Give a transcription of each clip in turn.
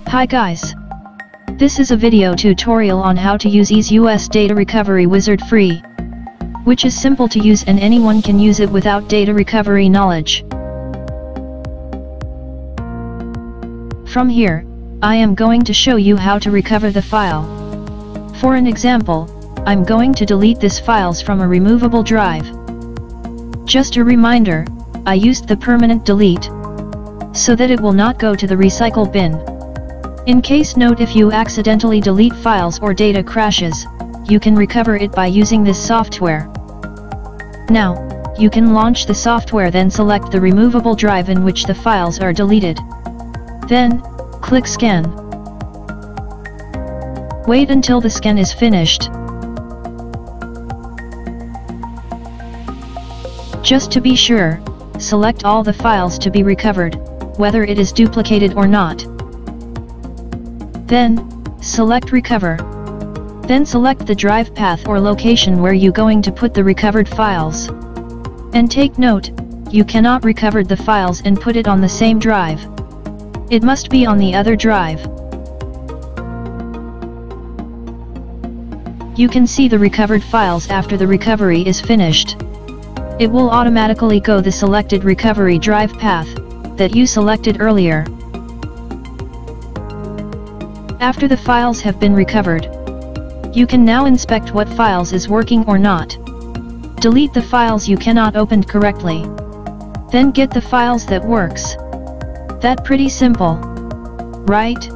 Hi guys! This is a video tutorial on how to use EaseUS Data Recovery Wizard free, which is simple to use and anyone can use it without data recovery knowledge. From here, I am going to show you how to recover the file. For an example, I'm going to delete these files from a removable drive. Just a reminder, I used the permanent delete, so that it will not go to the recycle bin. In case note, if you accidentally delete files or data crashes, you can recover it by using this software. Now, you can launch the software, then select the removable drive in which the files are deleted. Then, click Scan. Wait until the scan is finished. Just to be sure, select all the files to be recovered, whether it is duplicated or not. Then, select Recover. Then select the drive path or location where you're going to put the recovered files. And take note, you cannot recover the files and put it on the same drive. It must be on the other drive. You can see the recovered files after the recovery is finished. It will automatically go the selected recovery drive path that you selected earlier. After the files have been recovered, you can now inspect what files is working or not. Delete the files you cannot open correctly. Then get the files that works. That pretty simple, right?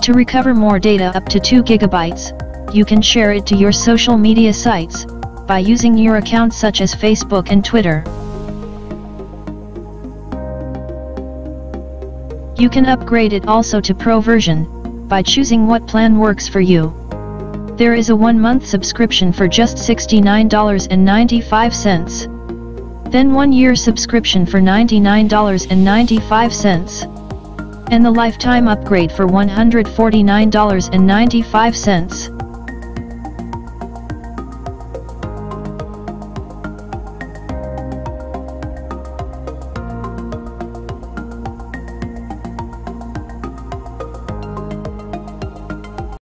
To recover more data up to 2 GB, you can share it to your social media sites, by using your accounts such as Facebook and Twitter. You can upgrade it also to Pro version, by choosing what plan works for you. There is a 1-month subscription for just $69.95. Then 1-year subscription for $99.95. And the lifetime upgrade for $149.95.